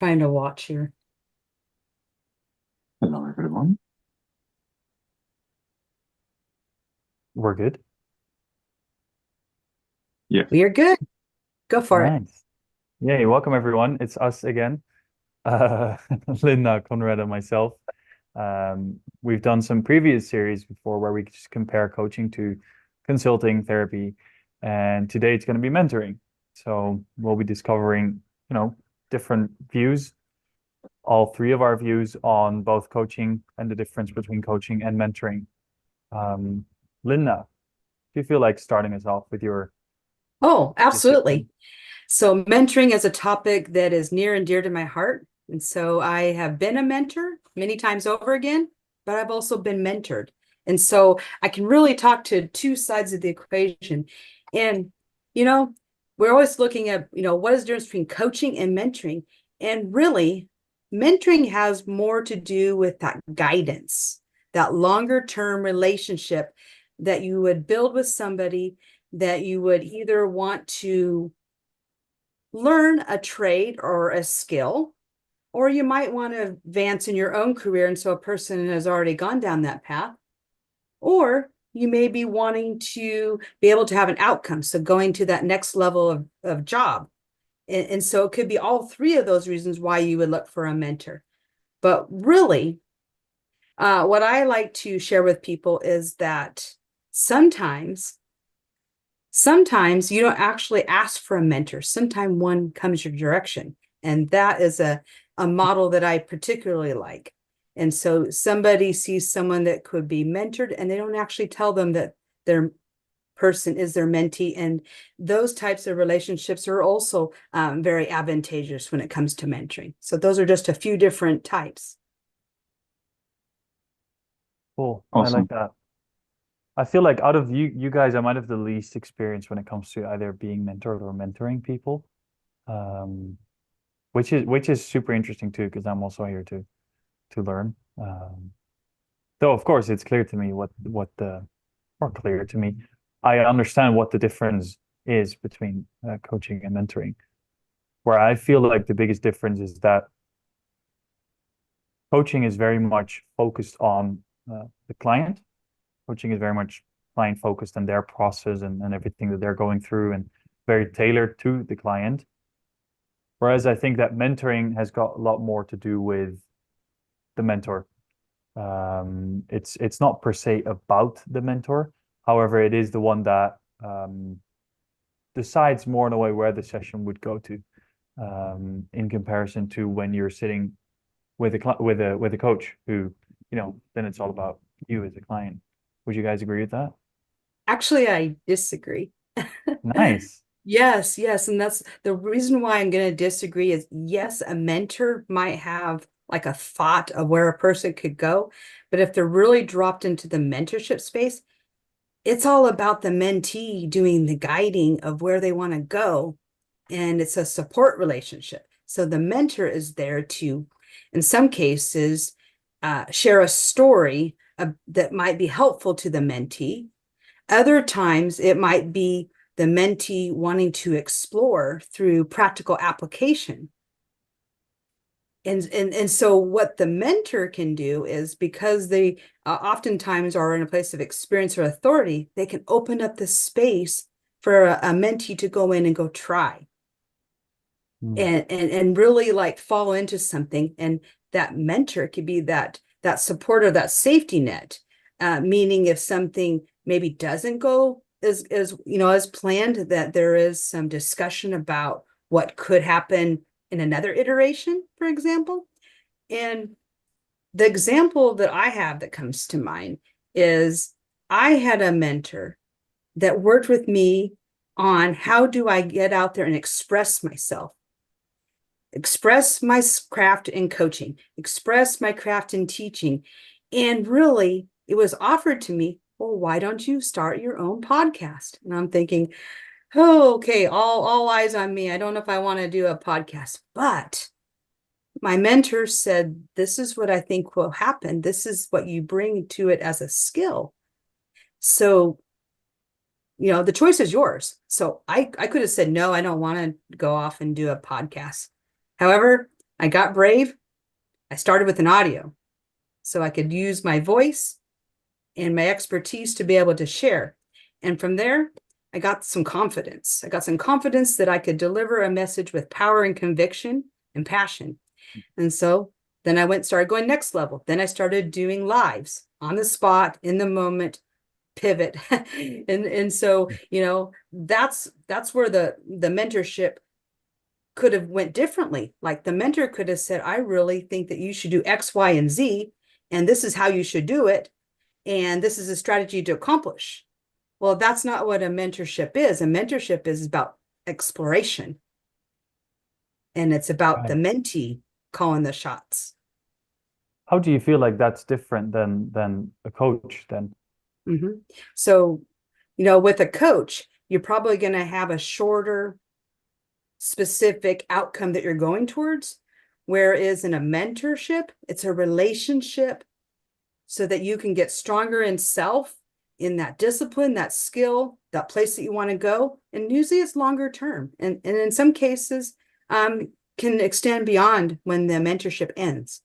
Trying to watch here. Hello, everyone. We're good. Yes. We are good. Go for it. Nice. Yay, welcome everyone. It's us again. Uh, Linda, Konrad, and myself. We've done some previous series before where we just compare coaching to consulting therapy, and today it's going to be mentoring. So we'll be discovering, different views, all three of our views on both coaching and the difference between coaching and mentoring. Um, Linda, do you feel like starting us off with your Oh, discipline? absolutely. So mentoring is a topic that is near and dear to my heart. And so I have been a mentor many times over again, but I've also been mentored. And so I can really talk to two sides of the equation. And, you know, we're always looking at, what is the difference between coaching and mentoring? And really, mentoring has more to do with that guidance, that longer term relationship that you would build with somebody that you would either want to learn a trade or a skill, or you might want to advance in your own career. And so a person has already gone down that path, or you may be wanting to be able to have an outcome. So going to that next level of job. And so it could be all three of those reasons why you would look for a mentor. But really, what I like to share with people is that sometimes you don't actually ask for a mentor. Sometimes one comes your direction. And that is a model that I particularly like. And so somebody sees someone that could be mentored and they don't actually tell them that their person is their mentee. And those types of relationships are also very advantageous when it comes to mentoring. So those are just a few different types. Cool. I like Awesome. that. I feel like out of you guys, I might have the least experience when it comes to either being mentored or mentoring people, um, which is super interesting too, because I'm also here to learn. Though of course it's clear to me what the or clear to me. I understand what the difference is between coaching and mentoring. Where I feel like the biggest difference is that coaching is very much focused on the client. Coaching is very much client focused and their process and everything that they're going through and very tailored to the client. Whereas I think that mentoring has got a lot more to do with the mentor. It's not per se about the mentor. However, it is the one that decides more in a way where the session would go to, in comparison to when you're sitting with a coach who, then it's all about you as a client. Would you guys agree with that? Actually, I disagree. Nice. Yes, yes. And that's the reason why I'm going to disagree is yes, a mentor might have like a thought of where a person could go. But if they're really dropped into the mentorship space, it's all about the mentee doing the guiding of where they want to go. And it's a support relationship. So the mentor is there to, in some cases, share a story that might be helpful to the mentee. Other times it might be the mentee wanting to explore through practical application. And so what the mentor can do is because they oftentimes are in a place of experience or authority, they can open up the space for a mentee to go in and go try Mm. and really like fall into something. And that mentor could be that supporter, that safety net, meaning if something maybe doesn't go as planned, that there is some discussion about what could happen in another iteration, for example. And the example that I have that comes to mind is I had a mentor that worked with me on how do I get out there and express my craft in coaching, express my craft in teaching. And really, it was offered to me, well, why don't you start your own podcast? And I'm thinking, oh, okay, all eyes on me. I don't know if I want to do a podcast, but my mentor said, this is what I think will happen. This is what you bring to it as a skill. So, the choice is yours. So I could have said, no, I don't want to go off and do a podcast. However, I got brave. I started with an audio so I could use my voice and my expertise to be able to share. And from there, I got some confidence. I got some confidence that I could deliver a message with power and conviction and passion. And so then I started going next level. Then I started doing lives on the spot, in the moment, pivot. and so, that's where the mentorship could have went differently. Like the mentor could have said, I really think that you should do X, Y, and Z, and this is how you should do it. And this is a strategy to accomplish. Well, that's not what a mentorship is. A mentorship is about exploration. And it's about the mentee calling the shots. How do you feel like that's different than a coach then? Mm-hmm. So, with a coach, you're probably going to have a shorter, specific outcome that you're going towards. Whereas in a mentorship, it's a relationship so that you can get stronger in self, in that discipline, that skill, that place that you want to go. And usually it's longer term. And in some cases, can extend beyond when the mentorship ends.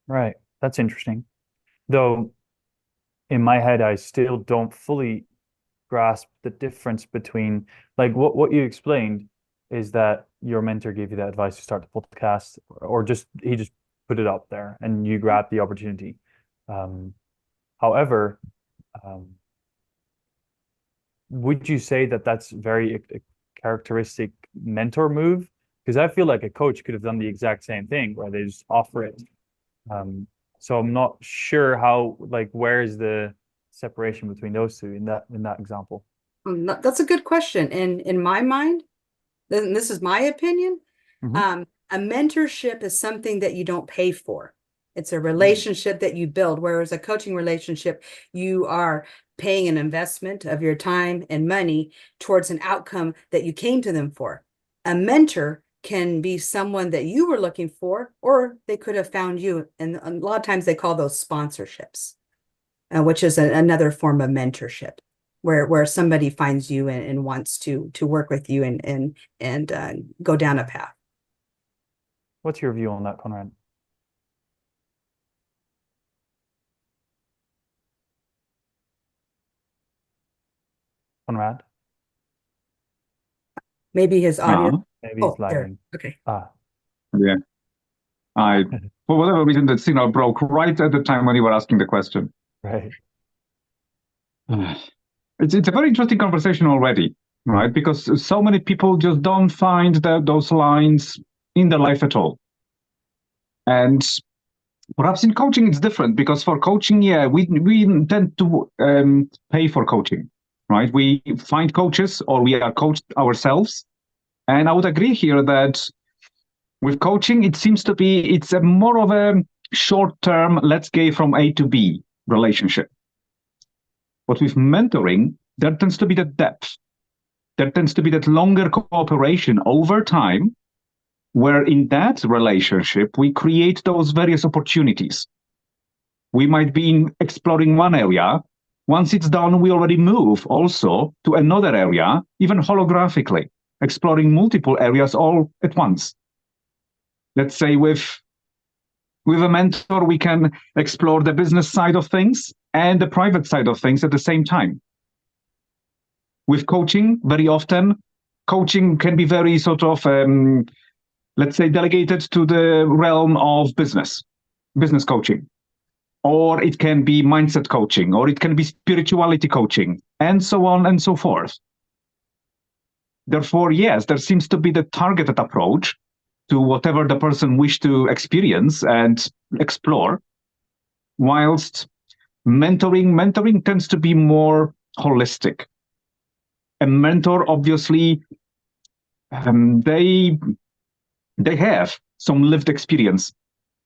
Right. That's interesting. Though in my head, I still don't fully grasp the difference between, like, what you explained is that your mentor gave you that advice to start the podcast, or he just put it up there and you grabbed the opportunity. However, would you say that that's very a characteristic mentor move? Because I feel like a coach could have done the exact same thing where they just offer it. So I'm not sure how, like, where's the separation between those two in that example? That's a good question. And in my mind, then this is my opinion, a mentorship is something that you don't pay for. It's a relationship that you build, whereas a coaching relationship, you are paying an investment of your time and money towards an outcome that you came to them for. A mentor can be someone that you were looking for, or they could have found you. And a lot of times they call those sponsorships, which is another form of mentorship, where somebody finds you and wants to work with you and go down a path. What's your view on that, Konrad? Konrad? Maybe his audio. Maybe he's lagging. Okay. Yeah. For whatever reason, the signal broke right at the time when you were asking the question. Right. It's a very interesting conversation already, right? Because so many people just don't find those lines in their life at all. And perhaps in coaching, it's different, because for coaching, we tend to pay for coaching, right? We find coaches or we are coached ourselves. And I would agree here that with coaching, it seems to be, it's a more of a short-term, let's get from A to B relationship. But with mentoring, there tends to be that depth. There tends to be that longer cooperation over time, where in that relationship, we create those various opportunities. We might be exploring one area. Once it's done, we already move also to another area, even holographically, exploring multiple areas all at once. Let's say with a mentor, we can explore the business side of things and the private side of things at the same time. With coaching, very often, coaching can be very sort of, let's say, delegated to the realm of business coaching. Or it can be mindset coaching, or it can be spirituality coaching, and so on and so forth. Therefore, yes, there seems to be the targeted approach to whatever the person wished to experience and explore, whilst mentoring tends to be more holistic. A mentor, obviously, they have some lived experience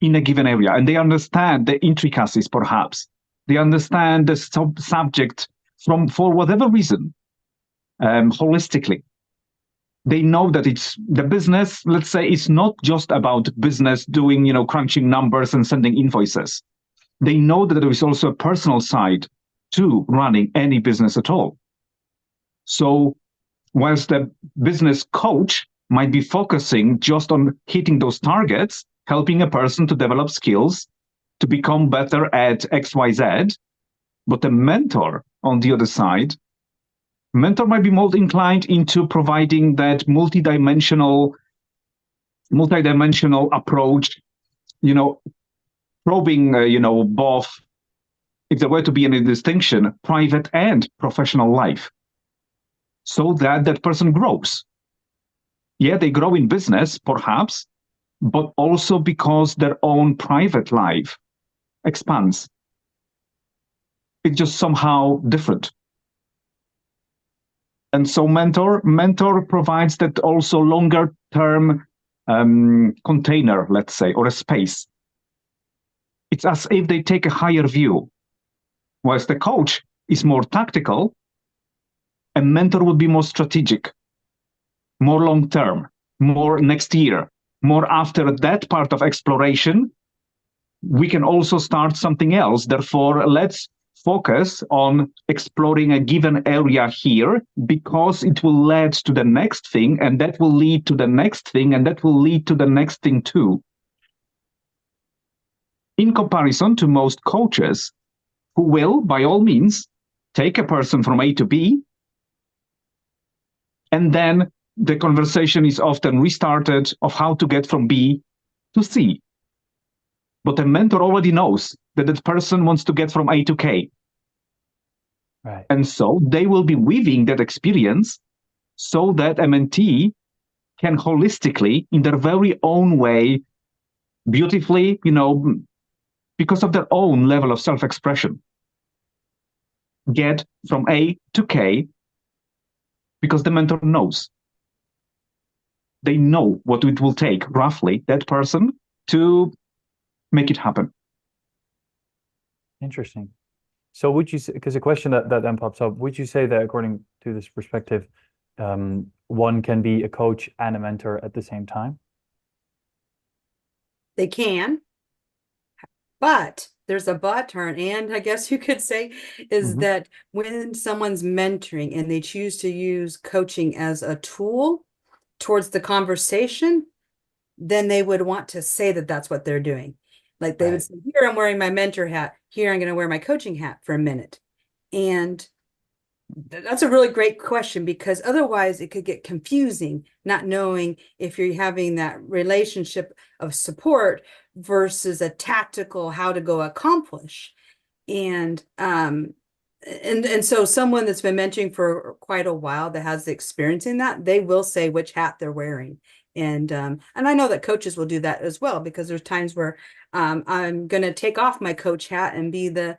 in a given area, and they understand the intricacies, perhaps. They understand the subject for whatever reason, holistically. They know that it's the business, let's say, it's not just about business doing, crunching numbers and sending invoices. They know that there is also a personal side to running any business at all. So whilst the business coach might be focusing just on hitting those targets, helping a person to develop skills, to become better at XYZ. But the mentor, on the other side, mentor might be more inclined into providing that multidimensional approach, probing, both, if there were to be any distinction, private and professional life, so that that person grows. Yeah, they grow in business, perhaps, but also because their own private life expands. It's just somehow different. And so mentor provides that also longer term container, let's say, or a space. It's as if they take a higher view. Whilst the coach is more tactical, a mentor would be more strategic, more long term, more next year, more after that part of exploration. We can also start something else. Therefore, let's focus on exploring a given area here, because it will lead to the next thing, and that will lead to the next thing, and that will lead to the next thing too. In comparison to most coaches, who will, by all means, take a person from A to B, and then the conversation is often restarted of how to get from B to C. But the mentor already knows that that person wants to get from A to K. Right. And so they will be weaving that experience so that a mentee can holistically, in their very own way, beautifully, because of their own level of self-expression, get from A to K, because the mentor knows. They know what it will take, roughly, that person to make it happen. Interesting. So would you say, because a question that then pops up, would you say that according to this perspective, one can be a coach and a mentor at the same time? They can, but there's a but, or an and, I guess you could say, is that when someone's mentoring and they choose to use coaching as a tool towards the conversation, then they would want to say that that's what they're doing. Like they would say, here I'm wearing my mentor hat, here I'm going to wear my coaching hat for a minute. And that's a really great question, because otherwise it could get confusing, not knowing if you're having that relationship of support versus a tactical how to go accomplish. And so someone that's been mentoring for quite a while that has the experience in that, they will say which hat they're wearing. And I know that coaches will do that as well, because there's times where I'm going to take off my coach hat and be the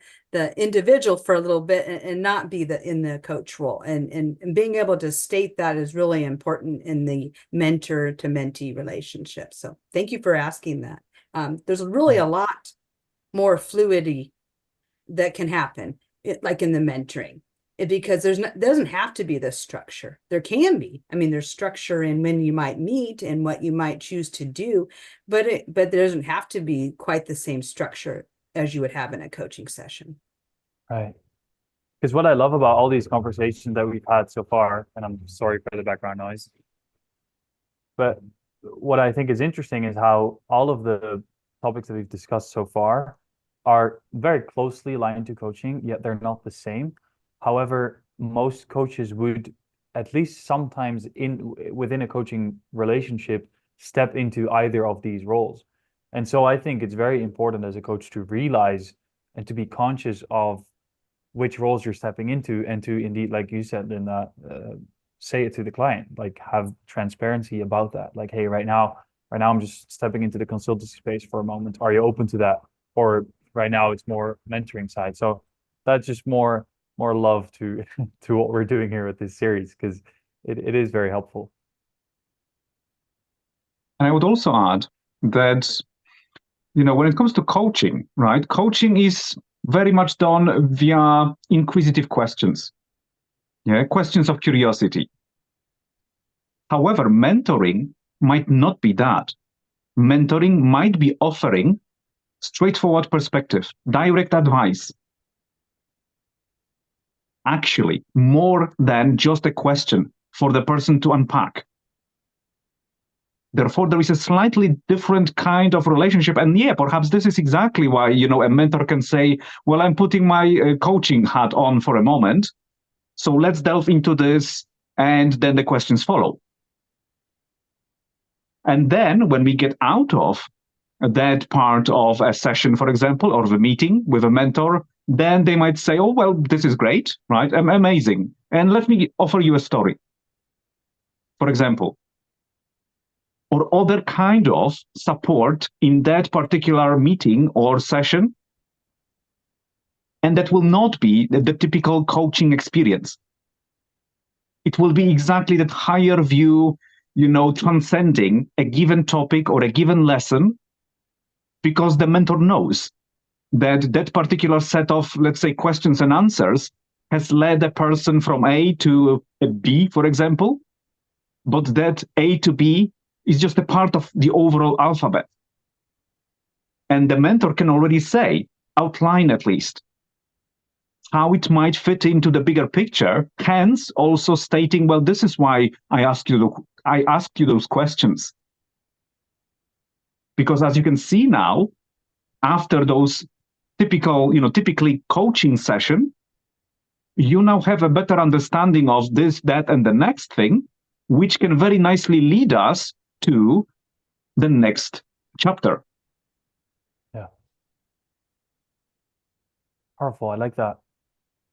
individual for a little bit, and not be in the coach role. And being able to state that is really important in the mentor to mentee relationship. So thank you for asking that. There's really a lot more fluidity that can happen, like in the mentoring. Because there doesn't have to be this structure. There can be. I mean, there's structure in when you might meet and what you might choose to do, but there doesn't have to be quite the same structure as you would have in a coaching session. Right. Because what I love about all these conversations that we've had so far, and I'm sorry for the background noise, but what I think is interesting is how all of the topics that we've discussed so far are very closely aligned to coaching, yet they're not the same. However, most coaches would, at least sometimes within a coaching relationship, step into either of these roles. And so I think it's very important as a coach to realize and to be conscious of which roles you're stepping into, and to indeed, like you said, Linda, say it to the client, like have transparency about that. Like, hey, right now I'm just stepping into the consultancy space for a moment. Are you open to that? Or right now it's more mentoring side. So that's just more love to what we're doing here with this series, because it is very helpful. And I would also add that, when it comes to coaching, right? Coaching is very much done via inquisitive questions. Yeah, questions of curiosity. However, mentoring might not be that. Mentoring might be offering straightforward perspective, direct advice. Actually, more than just a question for the person to unpack. Therefore, there is a slightly different kind of relationship. And yeah, perhaps this is exactly why, a mentor can say, well, I'm putting my coaching hat on for a moment. So let's delve into this. And then the questions follow. And then when we get out of that part of a session, for example, or the meeting with a mentor, then they might say, oh, well, this is great, right? Amazing. And let me offer you a story, for example, or other kind of support in that particular meeting or session. And that will not be the typical coaching experience. It will be exactly that higher view, transcending a given topic or a given lesson, because the mentor knows that that particular set of, let's say, questions and answers has led a person from A to a B, for example, but that A to B is just a part of the overall alphabet. And the mentor can already say, outline at least, how it might fit into the bigger picture, hence also stating, well, this is why I asked you those questions. Because as you can see now, after those typically coaching session, you now have a better understanding of this, that, and the next thing, which can very nicely lead us to the next chapter. Yeah. Powerful. I like that.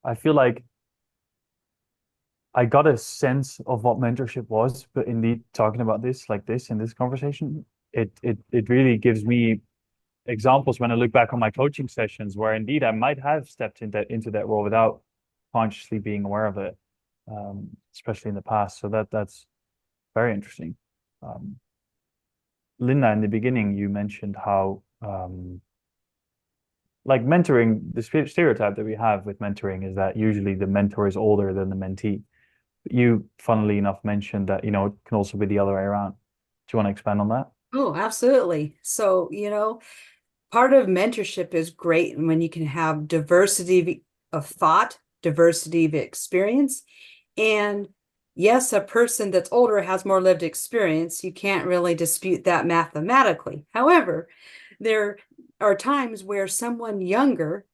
I feel like I got a sense of what mentorship was, but indeed talking about this like this in this conversation, it really gives me examples when I look back on my coaching sessions where indeed I might have stepped into that role without consciously being aware of it, especially in the past. So that's very interesting. Linda, in the beginning, you mentioned how like mentoring, the stereotype that we have with mentoring is that usually the mentor is older than the mentee. You, funnily enough, mentioned that, it can also be the other way around. Do you want to expand on that? Oh, absolutely. So, part of mentorship is great when you can have diversity of thought, diversity of experience. And yes, a person that's older has more lived experience. You can't really dispute that mathematically. However, there are times where someone younger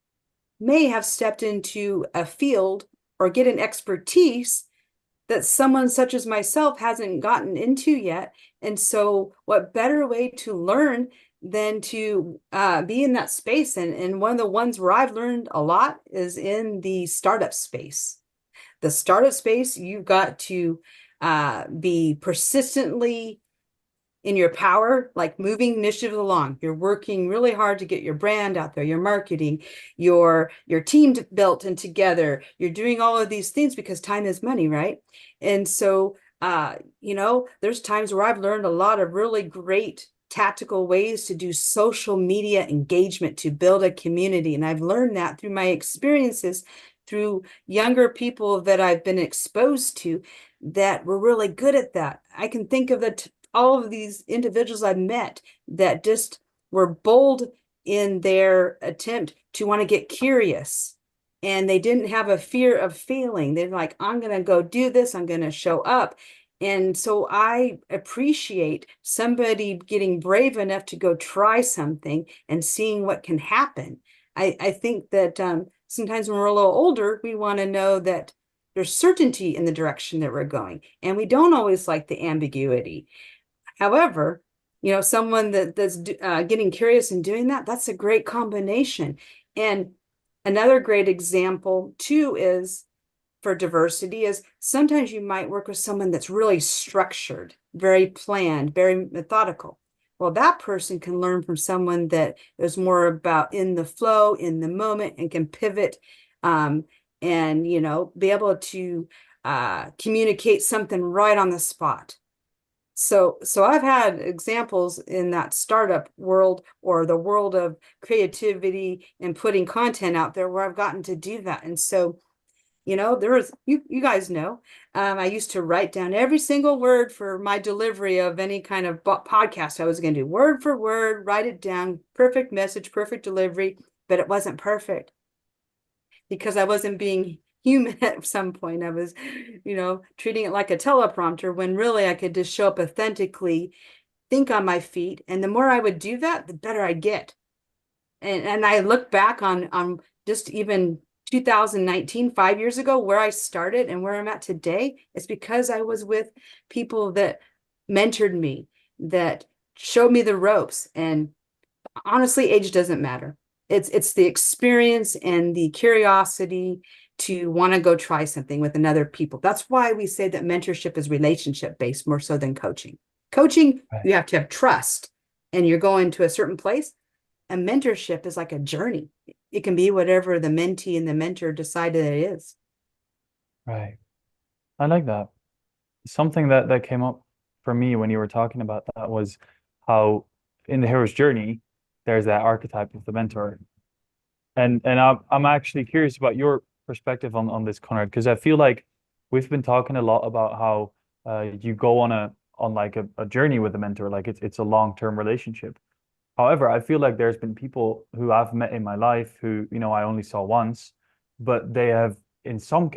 may have stepped into a field or get an expertise that someone such as myself hasn't gotten into yet. And so what better way to learn than to be in that space? And one of the ones where I've learned a lot is in the startup space. The startup space, you've got to be persistently in your power, like moving initiatives along. You're working really hard to get your brand out there, your marketing, your team built and together. You're doing all of these things because time is money, right? And so, there's times where I've learned a lot of really great tactical ways to do social media engagement to build a community. And I've learned that through my experiences, through younger people that I've been exposed to that were really good at that. I can think of all of these individuals I've met that just were bold in their attempt to want to get curious. And they didn't have a fear of failing. They're like, I'm going to go do this. I'm going to show up. And so I appreciate somebody getting brave enough to go try something and seeing what can happen. I think that sometimes when we're a little older, we want to know that there's certainty in the direction that we're going. And we don't always like the ambiguity. However, someone that's getting curious and doing that's a great combination. And another great example too is for diversity is sometimes you might work with someone that's really structured, very planned, very methodical. Well, that person can learn from someone that is more about in the flow, in the moment, and can pivot and, be able to communicate something right on the spot. So I've had examples in that startup world or the world of creativity and putting content out there where I've gotten to do that. And so, there was, you guys know, I used to write down every single word for my delivery of any kind of podcast I was going to do, word for word, write it down, perfect message, perfect delivery, but it wasn't perfect because I wasn't being human at some point. I was, treating it like a teleprompter when really I could just show up authentically think on my feet. And the more I would do that, the better I'd get. And I look back on just even 2019, 5 years ago, where I started and where I'm at today. It's because I was with people that mentored me, that showed me the ropes. And honestly, age doesn't matter. It's the experience and the curiosity to want to go try something with another people. That's why we say that mentorship is relationship based more so than coaching. Coaching, Right. you have to have trust and you're going to a certain place. And mentorship is like a journey. It can be whatever the mentee and the mentor decide that it is. Right. I like that. Something that came up for me when you were talking about that was how in the hero's journey, there's that archetype of the mentor. And I'm actually curious about your perspective on this, Konrad, because I feel like we've been talking a lot about how you go on like a journey with a mentor, like it's a long-term relationship. However, I feel like there's been people who I've met in my life who, I only saw once, but they have in some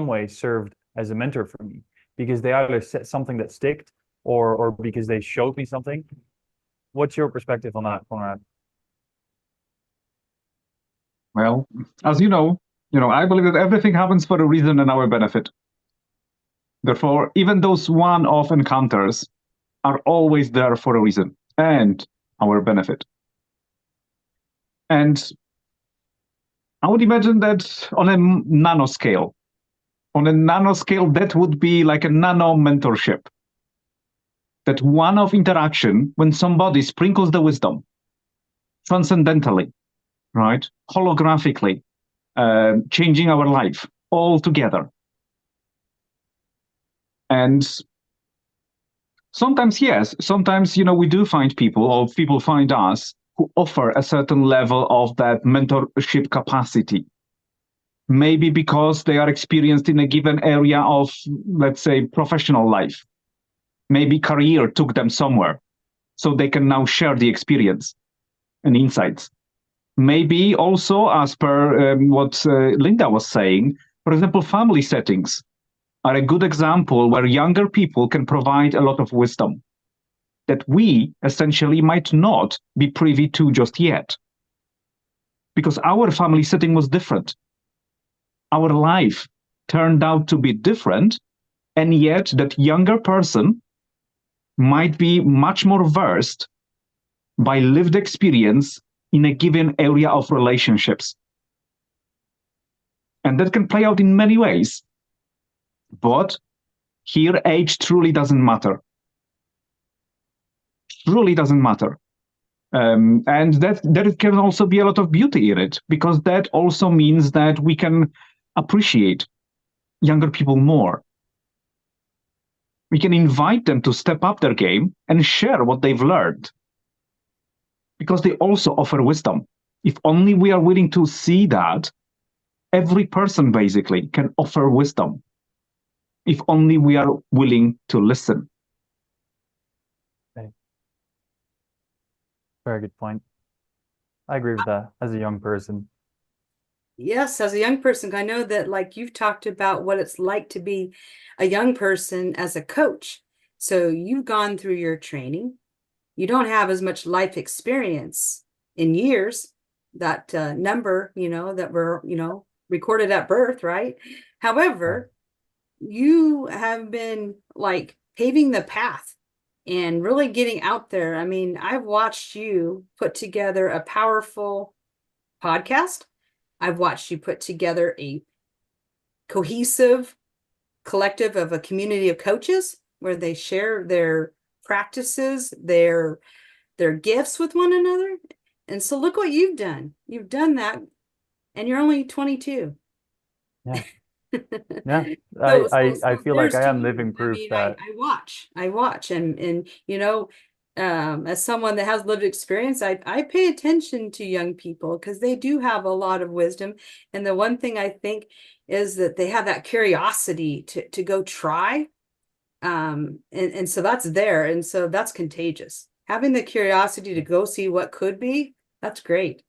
way served as a mentor for me because they either said something that sticked or because they showed me something. What's your perspective on that, Konrad? Well, as I believe that everything happens for a reason and our benefit. Therefore, even those one-off encounters are always there for a reason and our benefit. And I would imagine that on a nanoscale, that would be like a nano mentorship. That one-off interaction when somebody sprinkles the wisdom transcendentally, right? Holographically, changing our life altogether. And sometimes, yes, we do find people or people find us who offer a certain level of that mentorship capacity. Maybe because they are experienced in a given area of, let's say, professional life. Maybe career took them somewhere, so they can now share the experience and insights. Maybe also, as per what Linda was saying, for example, family settings are a good example where younger people can provide a lot of wisdom that we essentially might not be privy to just yet. Because our family setting was different. Our life turned out to be different, and yet that younger person might be much more versed by lived experience in a given area of relationships. And that can play out in many ways. But here, age truly doesn't matter. Truly doesn't matter. And that there can also be a lot of beauty in it, because that also means that we can appreciate younger people more. We can invite them to step up their game and share what they've learned, because they also offer wisdom. If only we are willing to see that every person basically can offer wisdom, if only we are willing to listen. Okay. Very good point. I agree with that as a young person. Yes, as a young person, I know that like you've talked about what it's like to be a young person as a coach. So you've gone through your training. You don't have as much life experience in years, that number, that were, recorded at birth, right? However, you have been like paving the path and really getting out there. I mean, I've watched you put together a powerful podcast. I've watched you put together a cohesive collective of a community of coaches where they share their practices, their gifts with one another. And so look what you've done. You've done that, and you're only 22. Yeah. Yeah. I feel like there's I to am you. living I proof mean, that I watch, and as someone that has lived experience, I pay attention to young people because they do have a lot of wisdom. And the one thing I think is that they have that curiosity to go try. And so that's there. And so that's contagious. Having the curiosity to go see what could be, that's great.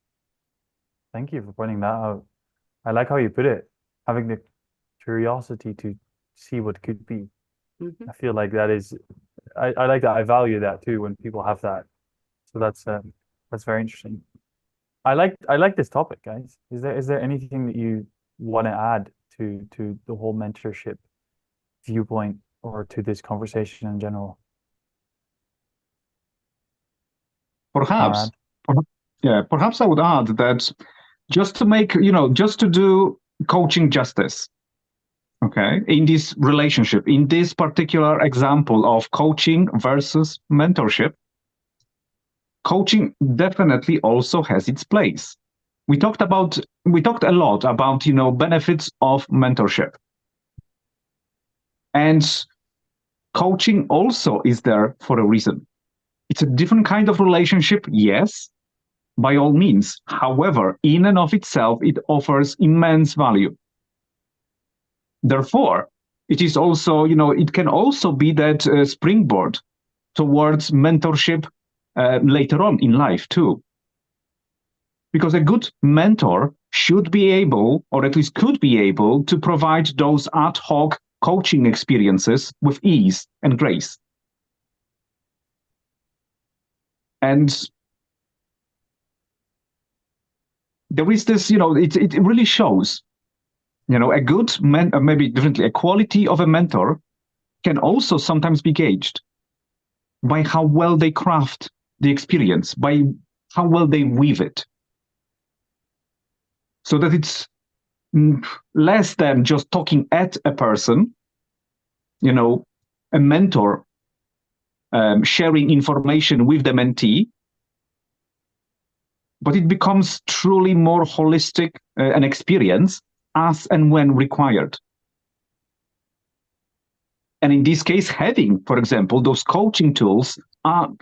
thank you for pointing that out. I like how you put it, having the curiosity to see what could be. Mhm. I feel like that is I like that. I value that too when people have that. So that's very interesting. I like this topic, guys. Is there anything that you want to add to the whole mentorship viewpoint or to this conversation in general? Perhaps, Konrad? yeah, perhaps I would add that just to make, just to do coaching justice, okay, in this relationship, in this particular example of coaching versus mentorship, coaching definitely also has its place. We talked a lot about, benefits of mentorship. And coaching also is there for a reason. It's a different kind of relationship, yes, by all means. However, in and of itself, it offers immense value. Therefore, it is also, it can also be that springboard towards mentorship later on in life too. Because a good mentor should be able, or at least could be able, to provide those ad hoc coaching experiences with ease and grace. And there is this, it really shows, a good maybe differently, a quality of a mentor can also sometimes be gauged by how well they craft the experience, by how well they weave it. So that it's less than just talking at a person, a mentor sharing information with the mentee, but it becomes truly more holistic an experience as and when required. And in this case, having, for example, those coaching tools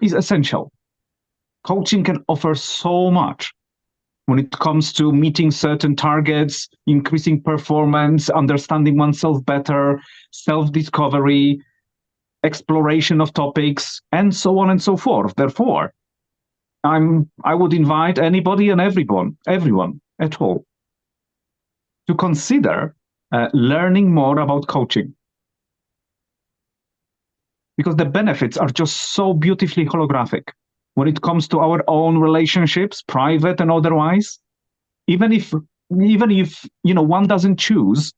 is essential. Coaching can offer so much when it comes to meeting certain targets, increasing performance, understanding oneself better, self-discovery, exploration of topics, and so on and so forth. Therefore, I would invite anybody and everyone at all to consider learning more about coaching, because the benefits are just so beautifully holographic when it comes to our own relationships, private and otherwise. Even if one doesn't choose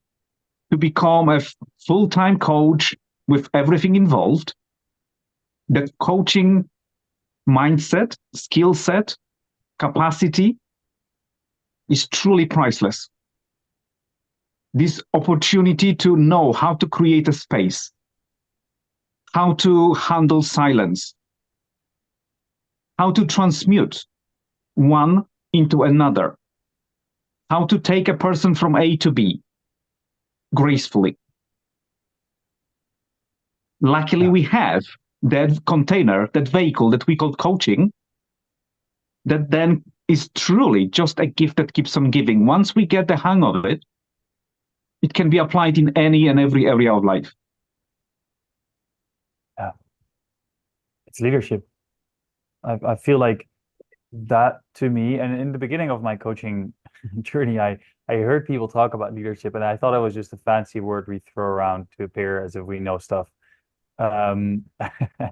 to become a full-time coach with everything involved, the coaching mindset, skill set, capacity is truly priceless. This opportunity to know how to create a space, how to handle silence, how to transmute one into another, how to take a person from A to B gracefully. Luckily, we have that container, that vehicle that we call coaching, that then is truly just a gift that keeps on giving. Once we get the hang of it, it can be applied in any and every area of life. Yeah. It's leadership. I feel like that to me, and in the beginning of my coaching journey, I heard people talk about leadership, and I thought it was just a fancy word we throw around to appear as if we know stuff.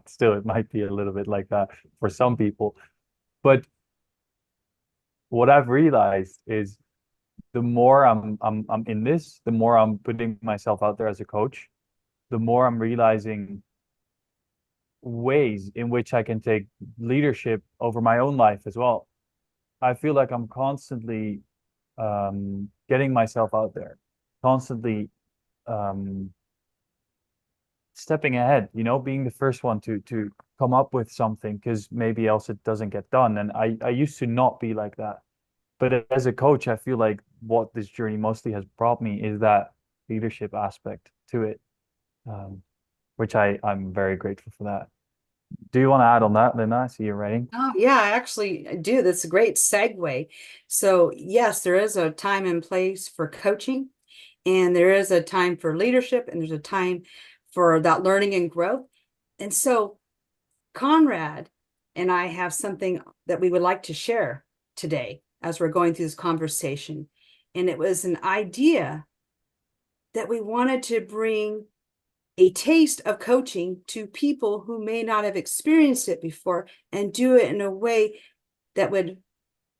Still, it might be a little bit like that for some people. But what I've realized is the more I'm in this, the more I'm putting myself out there as a coach, the more I'm realizing ways in which I can take leadership over my own life as well. I feel like I'm constantly getting myself out there, constantly stepping ahead, being the first one to come up with something, because maybe else it doesn't get done. And I used to not be like that. But as a coach, I feel like what this journey mostly has brought me is that leadership aspect to it, which I'm very grateful for that. Do you want to add on that, Linda? I see you're writing. Oh, yeah, I actually do. That's a great segue. So, yes, there is a time and place for coaching, and there is a time for leadership, and there's a time for that learning and growth. And so, Konrad and I have something that we would like to share today as we're going through this conversation. And it was an idea that we wanted to bring a taste of coaching to people who may not have experienced it before and do it in a way that would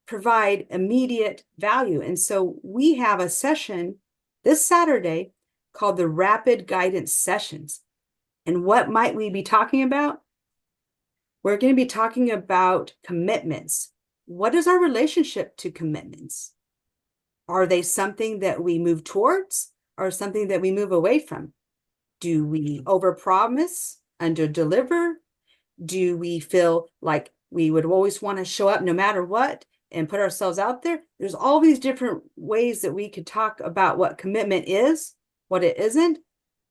provide immediate value. And so we have a session this Saturday called the Rapid Guidance Sessions. And what might we be talking about? We're going to be talking about commitments. What is our relationship to commitments? Are they something that we move towards or something that we move away from? Do we overpromise, underdeliver? Do we feel like we would always want to show up no matter what and put ourselves out there? There's all these different ways that we could talk about what commitment is, what it isn't,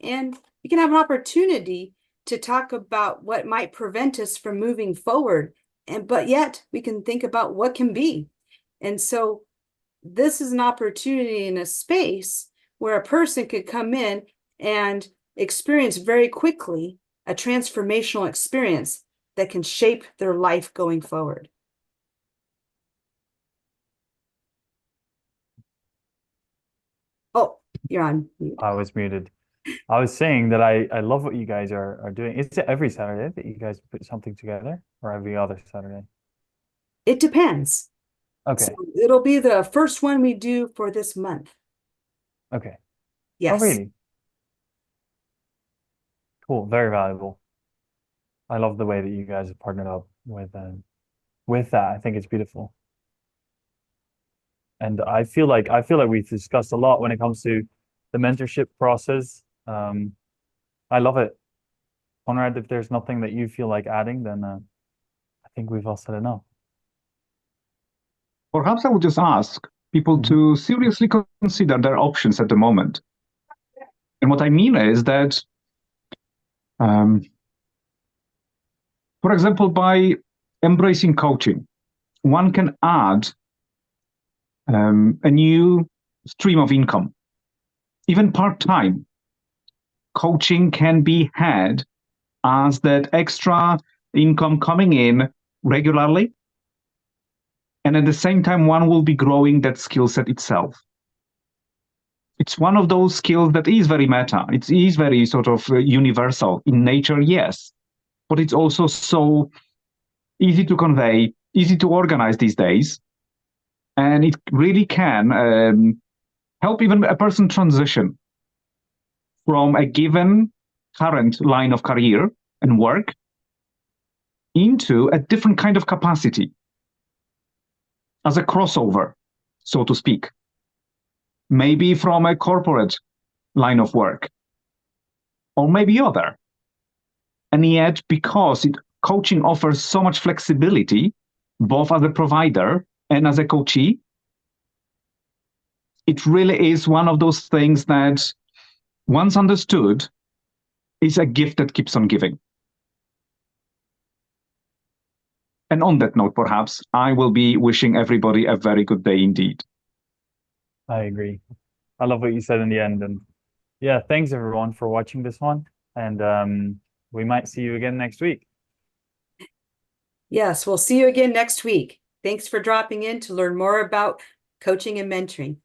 and we can have an opportunity to talk about what might prevent us from moving forward. But yet we can think about what can be. And so this is an opportunity in a space where a person could come in and experience very quickly a transformational experience that can shape their life going forward. Oh, you're on mute. I was muted. I was saying that I love what you guys are doing. Is it every Saturday that you guys put something together, or every other Saturday? It depends. Okay. So it'll be the first one we do for this month. Okay. Yes. Oh, really? Cool. Very valuable. I love the way that you guys have partnered up with that. I think it's beautiful. And I feel like we've discussed a lot when it comes to the mentorship process. I love it. Konrad, if there's nothing that you feel like adding, then I think we've all said enough. Perhaps I would just ask people to seriously consider their options at the moment. And what I mean is that, for example, by embracing coaching, one can add a new stream of income. Even part-time, coaching can be had as that extra income coming in regularly. And at the same time, one will be growing that skill set itself. It's one of those skills that is very meta. It is very sort of universal in nature, yes. But it's also so easy to convey, easy to organize these days. And it really can help even a person transition from a given current line of career and work into a different kind of capacity as a crossover, so to speak. Maybe from a corporate line of work, or maybe other. And yet, because coaching offers so much flexibility, both as a provider and as a coachee, it really is one of those things that, once understood, is a gift that keeps on giving. And on that note, perhaps, I will be wishing everybody a very good day indeed. I agree. I love what you said in the end. And yeah, thanks everyone for watching this one. And we might see you again next week. Yes, we'll see you again next week. Thanks for dropping in to learn more about coaching and mentoring.